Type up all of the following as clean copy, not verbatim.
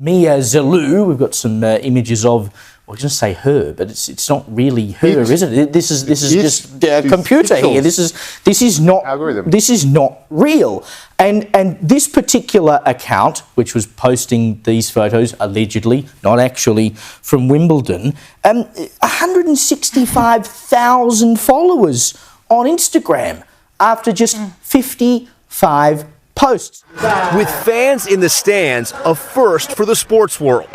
Mia Zelu, we've got some images of, well, I was going to say her, but it's not really her, is it? This is just a computer here. This is not algorithm. This is not real. And this particular account, which was posting these photos allegedly, not actually, from Wimbledon, 165,000 followers on Instagram after just 55 posts. With fans in the stands, a first for the sports world.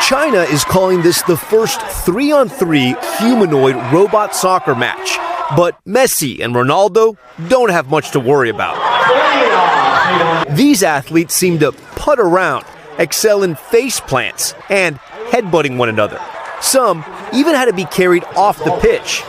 China is calling this the first 3-on-3 humanoid robot soccer match. But Messi and Ronaldo don't have much to worry about. These athletes seem to putt around, excel in face plants, and headbutting one another. Some even had to be carried off the pitch.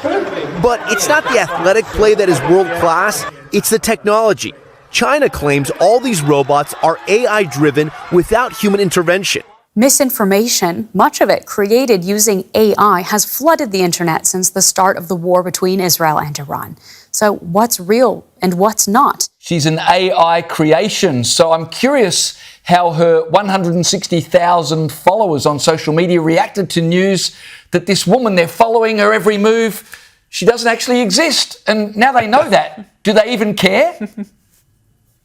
But it's not the athletic play that is world class, it's the technology. China claims all these robots are AI-driven without human intervention. Misinformation, much of it created using AI, has flooded the internet since the start of the war between Israel and Iran. So what's real and what's not? She's an AI creation, so I'm curious how her 160,000 followers on social media reacted to news that this woman, they're following her every move, she doesn't actually exist. And now they know that. Do they even care?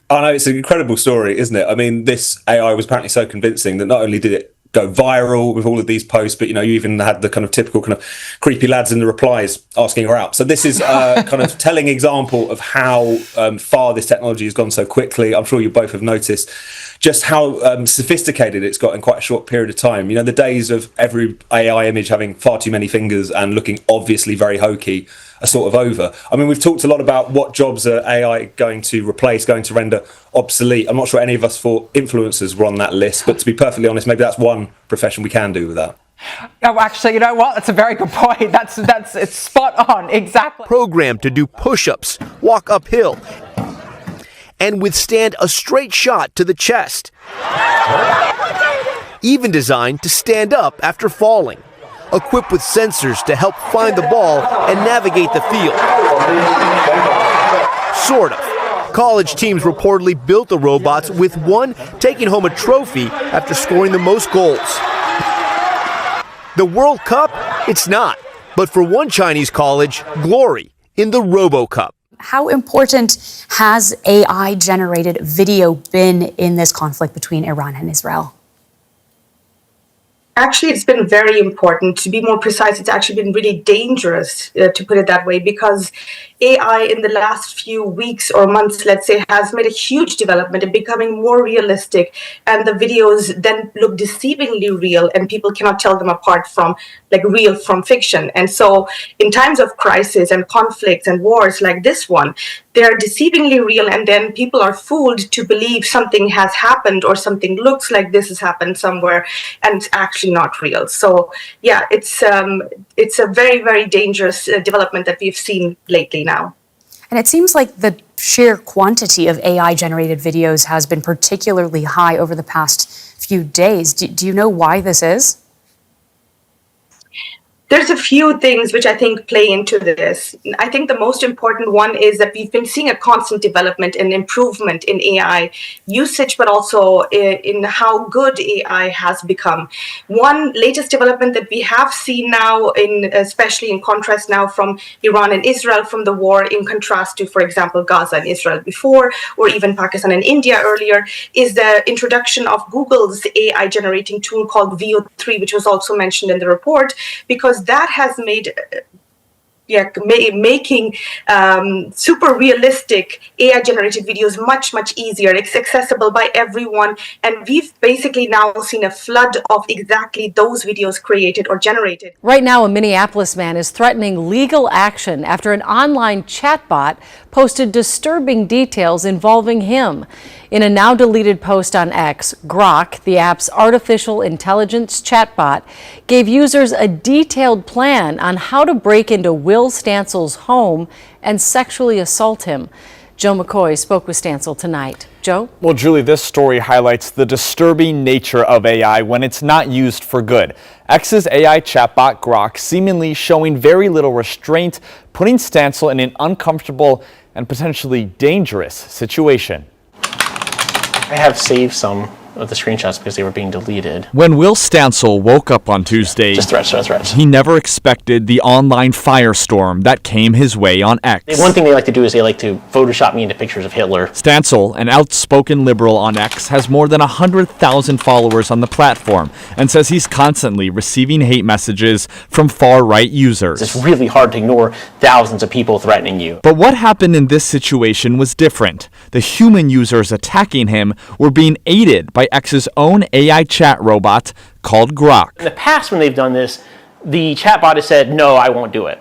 I know, it's an incredible story, isn't it? I mean, this AI was apparently so convincing that not only did it go viral with all of these posts, but, you know, you even had the kind of typical kind of creepy lads in the replies asking her out. So this is a kind of telling example of how far this technology has gone so quickly. I'm sure you both have noticed just how sophisticated it's got in quite a short period of time. You know, the days of every AI image having far too many fingers and looking obviously very hokey are sort of over. I mean, we've talked a lot about what jobs are AI going to replace, going to render obsolete. I'm not sure any of us thought influencers were on that list, but to be perfectly honest, maybe that's one profession we can do with that. Oh, actually, you know what? That's a very good point. It's spot on, exactly. Programmed to do push-ups, walk uphill, and withstand a straight shot to the chest. Even designed to stand up after falling. Equipped with sensors to help find the ball and navigate the field. Sort of. College teams reportedly built the robots, with one taking home a trophy after scoring the most goals. The World Cup? It's not. But for one Chinese college, glory in the RoboCup. How important has AI-generated video been in this conflict between Iran and Israel? Actually, it's been very important. To be more precise, it's actually been really dangerous, to put it that way, because AI in the last few weeks or months, let's say, has made a huge development in becoming more realistic, and the videos then look deceivingly real, and people cannot tell them apart from like real from fiction. And so in times of crisis and conflicts and wars like this one, they're deceivingly real, and then people are fooled to believe something has happened or something looks like this has happened somewhere, and it's actually not real. So yeah, it's a very, very dangerous development that we've seen lately now. And it seems like the sheer quantity of AI-generated videos has been particularly high over the past few days. Do you know why this is? There's a few things which I think play into this. I think the most important one is that we've been seeing a constant development and improvement in AI usage, but also in how good AI has become. One latest development that we have seen now, especially in contrast now from Iran and Israel from the war, in contrast to, for example, Gaza and Israel before, or even Pakistan and India earlier, is the introduction of Google's AI generating tool called VO3, which was also mentioned in the report, because that has made making super realistic AI generated videos much easier. It's accessible by everyone, and we've basically now seen a flood of exactly those videos created or generated. Right now, a Minneapolis man is threatening legal action after an online chatbot posted disturbing details involving him. In a now deleted post on X, Grok, the app's artificial intelligence chatbot, gave users a detailed plan on how to break into Will Stansel's home and sexually assault him. Joe McCoy spoke with Stansel tonight. Joe? Well, Julie, this story highlights the disturbing nature of AI when it's not used for good. X's AI chatbot, Grok, seemingly showing very little restraint, putting Stansel in an uncomfortable and potentially dangerous situation. I have saved some of the screenshots because they were being deleted. When Will Stancil woke up on Tuesday, Just threats. he never expected the online firestorm that came his way on X. One thing they like to do is they like to Photoshop me into pictures of Hitler. Stancil, an outspoken liberal on X, has more than 100,000 followers on the platform and says he's constantly receiving hate messages from far-right users. It's really hard to ignore thousands of people threatening you. But what happened in this situation was different. The human users attacking him were being aided by X's own AI chat robot called Grok. In the past, when they've done this, the chatbot has said, no, I won't do it.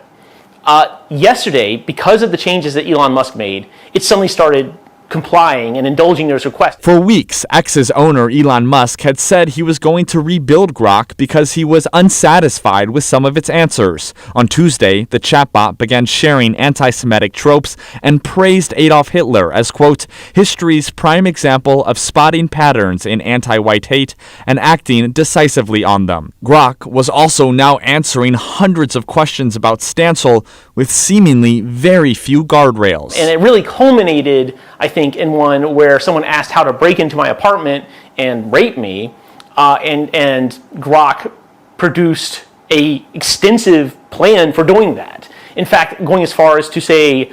Yesterday, because of the changes that Elon Musk made, it suddenly started complying and indulging those requests. For weeks, X's owner, Elon Musk, had said he was going to rebuild Grok because he was unsatisfied with some of its answers. On Tuesday, the chatbot began sharing anti-Semitic tropes and praised Adolf Hitler as, quote, history's prime example of spotting patterns in anti-white hate and acting decisively on them. Grok was also now answering hundreds of questions about Stancil with seemingly very few guardrails. And it really culminated, I think, in one where someone asked how to break into my apartment and rape me, and Grok produced a extensive plan for doing that. In fact, going as far as to say,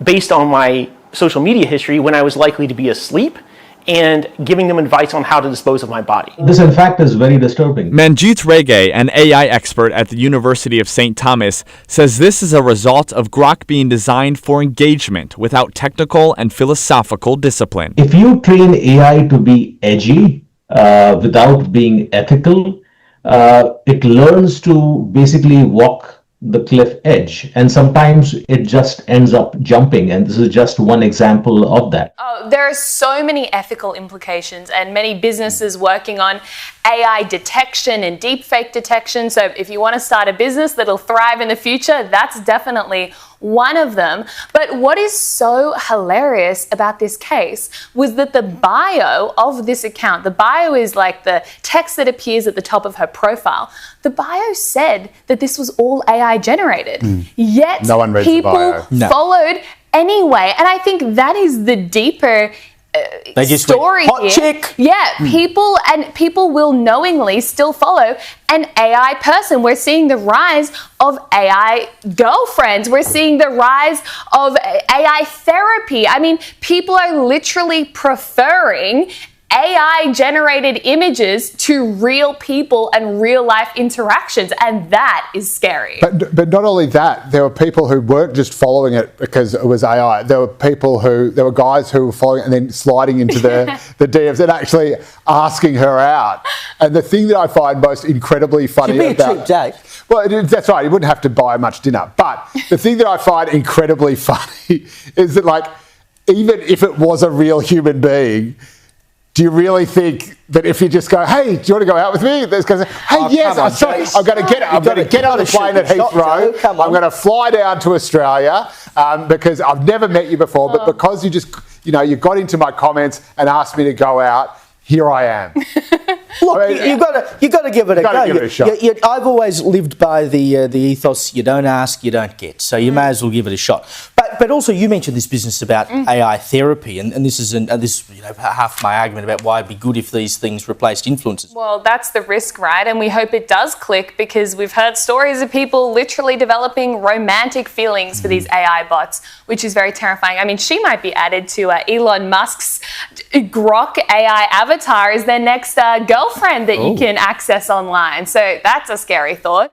based on my social media history, when I was likely to be asleep, and giving them advice on how to dispose of my body. This, in fact, is very disturbing. Manjeet Rege, an AI expert at the University of St. Thomas, says this is a result of Grok being designed for engagement without technical and philosophical discipline. If you train AI to be edgy without being ethical, it learns to basically walk the cliff edge, and sometimes it just ends up jumping, and this is just one example of that. There are so many ethical implications and many businesses working on AI detection and deepfake detection. So if you want to start a business that'll thrive in the future, that's definitely one of them. But what is so hilarious about this case was that the bio of this account, the bio is like the text that appears at the top of her profile. The bio said that this was all AI generated. Yet no one reads people the bio. followed anyway. And I think that is the deeper story hot here. chick. Yeah, people will knowingly still follow an AI person. We're seeing the rise of AI girlfriends. We're seeing the rise of AI therapy. I mean, people are literally preferring AI-generated images to real people and real-life interactions, and that is scary. But not only that, there were people who weren't just following it because it was AI. There were guys who were following it and then sliding into the DMs and actually asking her out. And the thing that I find most incredibly funny about... Cheap date. Well, that's right. You wouldn't have to buy much dinner. But the thing that I find incredibly funny is that, like, even if it was a real human being, do you really think that if you just go, hey, do you want to go out with me? There's going to say, hey, yes, I'm going to get on a plane at Heathrow. I'm going to fly down to Australia because I've never met you before, but because you just, you got into my comments and asked me to go out, here I am. Look, I mean, you've got to give it a go. Give it a shot. I've always lived by the ethos: you don't ask, you don't get. So you may as well give it a shot. But also, you mentioned this business about AI therapy, and this is half my argument about why it'd be good if these things replaced influencers. Well, that's the risk, right? And we hope it does click, because we've heard stories of people literally developing romantic feelings for these AI bots, which is very terrifying. I mean, she might be added to Elon Musk's Grok AI avatar as their next girlfriend that you can access online. So that's a scary thought.